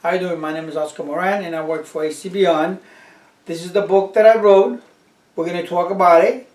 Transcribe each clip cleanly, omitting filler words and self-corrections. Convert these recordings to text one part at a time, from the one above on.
How you doing? My name is Oscar Moran and I work for Acbeyond. This is the book that I wrote. We're going to talk about it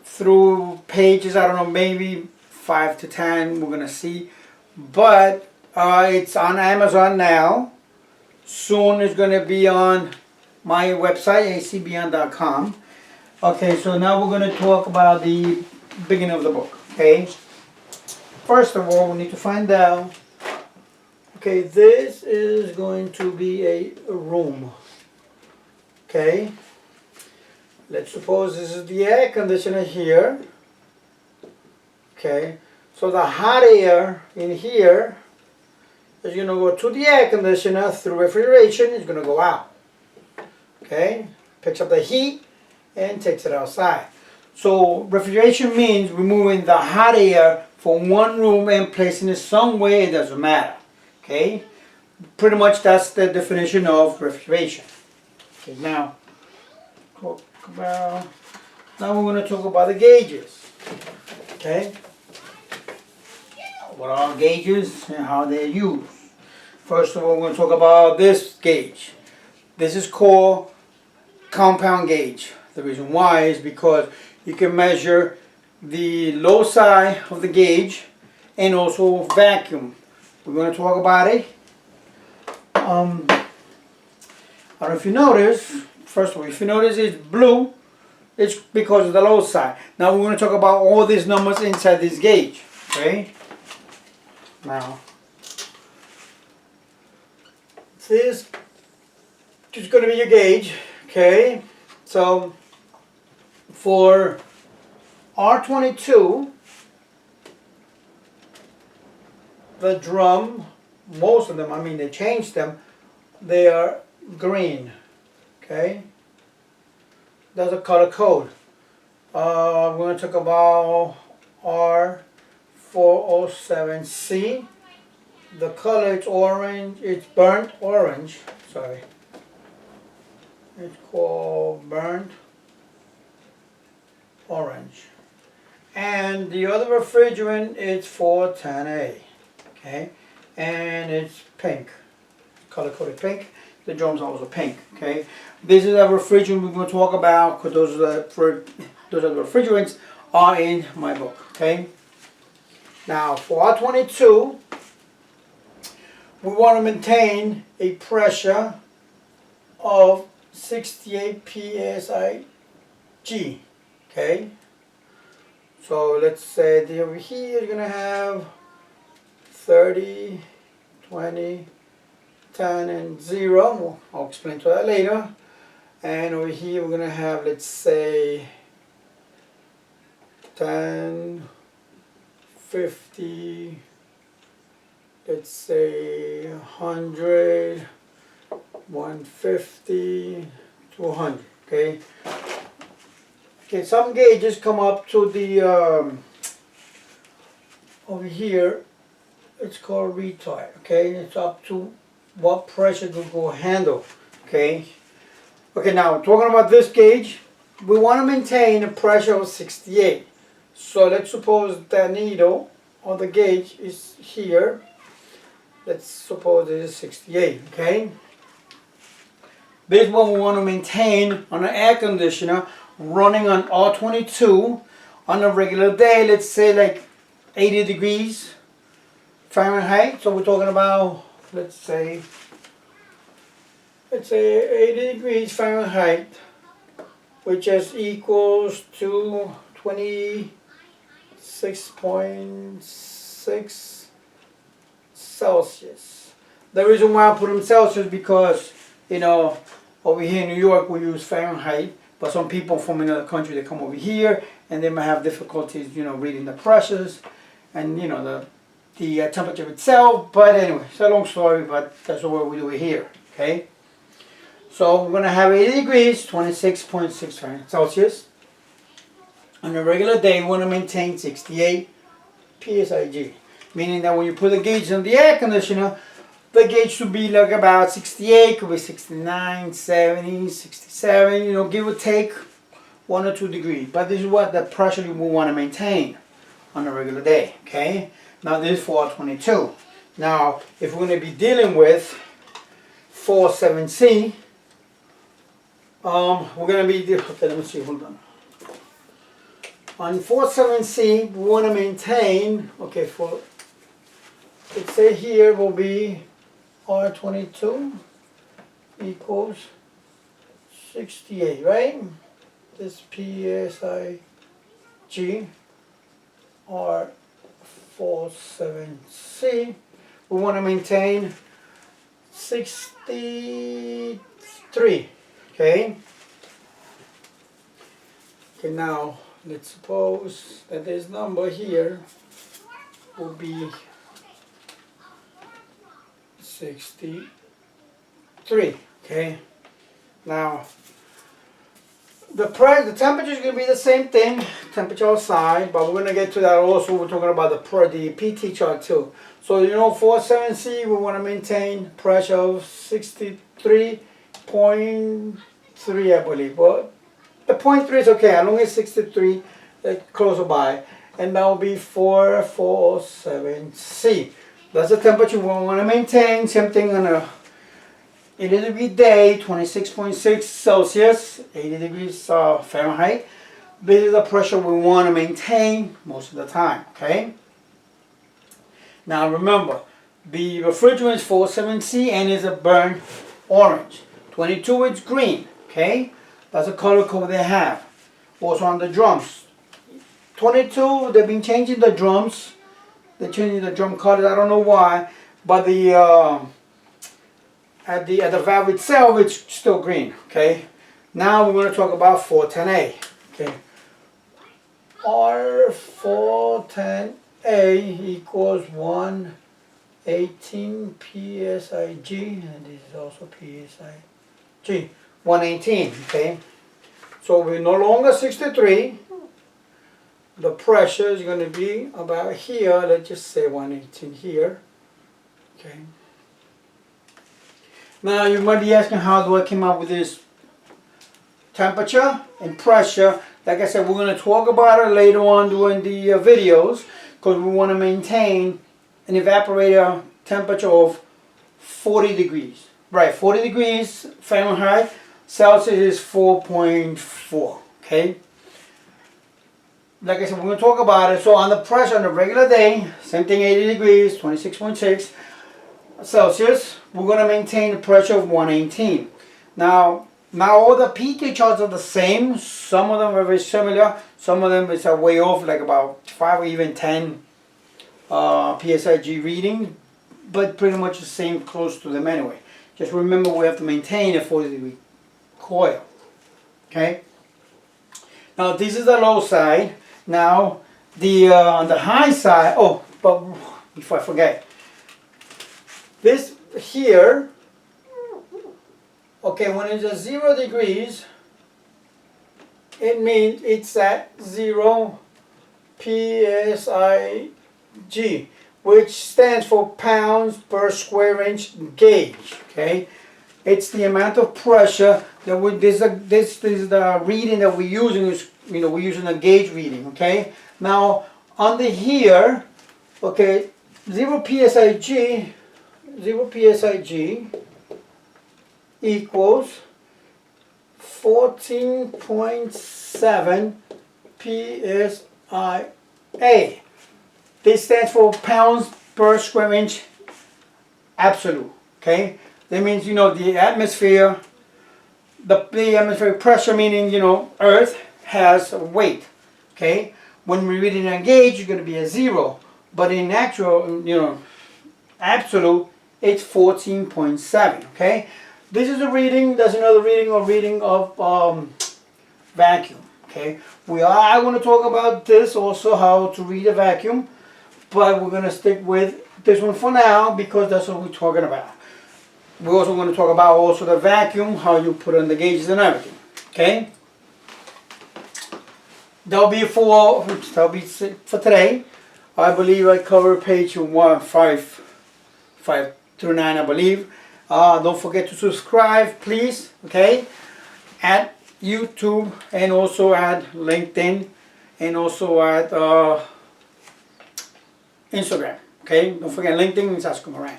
through pages, I don't know, maybe 5 to 10, we're going to see. But it's on Amazon now. Soon it's going to be on my website, acbeyond.com. Okay, so now we're going to talk about the beginning of the book. Okay, first of all, we need to find out. Okay, this is going to be a room. Okay, let's suppose this is the air conditioner here. Okay, so the hot air in here is going to go to the air conditioner through refrigeration. It's going to go out. Okay, picks up the heat and takes it outside. So refrigeration means removing the hot air from one room and placing it somewhere. It doesn't matter. Okay, pretty much that's the definition of refrigeration. Okay, now we're going to talk about the gauges. Okay, what are gauges and how they're used? First of all, we're going to talk about this gauge. This is called compound gauge. The reason why is because you can measure the low side of the gauge and also vacuum. We're going to talk about it. I don't know if you notice. First of all, if you notice it's blue, it's because of the low side. Now we're going to talk about all these numbers inside this gauge. Okay. Now this is going to be your gauge. Okay. So for R22, the drum, most of them, I mean they changed them, they are green. Okay, that's a color code. We're going to talk about R407C. The color is orange, it's burnt orange, sorry. It's called burnt orange. And the other refrigerant is 410A. Okay, and it's pink, color coded pink. The drums are also pink. Okay, this is a refrigerant we're going to talk about because those are the refrigerants are in my book. Okay, now for R22, we want to maintain a pressure of 68 psi. Okay, so let's say over here you're going to have 30, 20, 10, and 0. I'll explain to that later. And over here we're going to have, let's say, 10, 50, let's say 100, 150, 200. Okay. Okay, some gauges come up to the, over here, it's called retard. Okay, it's up to what pressure you go handle. Okay. Okay, now talking about this gauge, we want to maintain a pressure of 68. So let's suppose the needle on the gauge is here. Let's suppose it is 68. Okay. This is what we want to maintain on an air conditioner running on R22 on a regular day. Let's say like 80 degrees Fahrenheit. So we're talking about, let's say 80 degrees Fahrenheit, which is equals to 26.6 Celsius. The reason why I put them Celsius because, you know, over here in New York we use Fahrenheit, but some people from another country, they come over here and they might have difficulties, you know, reading the pressures and, you know, the temperature itself. But anyway, it's a long story, but that's what we do here. Okay, so we're going to have 80 degrees, 26.6 Celsius. On a regular day, we want to maintain 68 psi, meaning that when you put the gauge on the air conditioner, the gauge should be like about 68, could be 69, 70, 67, you know, give or take 1 or 2 degrees. But this is what the pressure we want to maintain on a regular day. Okay, now this is for R22. Now, if we're going to be dealing with R22 R407C. We're gonna be, okay, let me see, hold on. On 47C, we want to maintain, okay, for, let's say here will be R22 equals 68, right? This PSIG R47C, we want to maintain 63, okay? Okay, now let's suppose that this number here will be 63, okay? Now, the temperature is going to be the same thing, temperature outside, but we're going to get to that also. We're talking about the PT chart too. So, you know, 47C, we want to maintain pressure of 63.3, I believe. But the 0.3 is okay, as long as 63, closer by. And that will be 447C. That's the temperature we want to maintain. Same thing on a 80 degree day, 26.6 Celsius, 80 degrees Fahrenheit. This is the pressure we want to maintain most of the time, okay? Now remember, the refrigerant is 47C and is a burnt orange. 22 is green, okay? That's the color code they have. Also on the drums. 22, they've been changing the drums. They're changing the drum colors, I don't know why, but the at the valve itself, it's still green, okay? Now we're going to talk about 410A, okay? R410A equals 118 PSIG, and this is also PSIG, 118, okay? So we're no longer 63. The pressure is going to be about here, let's just say 118 here, okay? Now you might be asking, how do I come up with this temperature and pressure? Like I said, we're going to talk about it later on during the videos, because we want to maintain an evaporator temperature of 40 degrees. Right, 40 degrees Fahrenheit, Celsius is 4.4, okay? Like I said, we're going to talk about it. So on the pressure on a regular day, same thing, 80 degrees, 26.6 Celsius, we're going to maintain the pressure of 118. Now all the PT charts are the same. Some of them are very similar. Some of them is way off, like about 5 or even 10 PSIG reading, but pretty much the same, close to them anyway. Just remember, we have to maintain a 40 degree coil, okay? Now this is the low side. Now on the high side, oh, but before I forget, this here, okay, when it's at 0 degrees, it means it's at 0 PSIG, which stands for pounds per square inch gauge, okay? It's the amount of pressure that this is the reading that we're using, is, you know, we're using a gauge reading, okay? Now, under here, okay, 0 PSIG equals 14.7 PSIA. This stands for pounds per square inch absolute, okay? That means, you know, the atmosphere, the atmospheric pressure, meaning, you know, Earth has a weight, okay? When we read it in a gauge, it's going to be a 0. But in actual, you know, absolute, it's 14.7, okay? This is a reading, that's another reading of vacuum, okay? We are going to talk about this also, how to read a vacuum, but we're going to stick with this one for now because that's what we're talking about. We're also going to talk about also the vacuum, how you put on the gauges and everything, okay? That'll be for today. I believe I covered page 5 through 9, I believe. Don't forget to subscribe, please, okay? At YouTube and also at LinkedIn and also at Instagram, okay? Don't forget LinkedIn is Moran.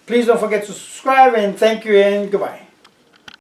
Please don't forget to subscribe, and thank you and goodbye.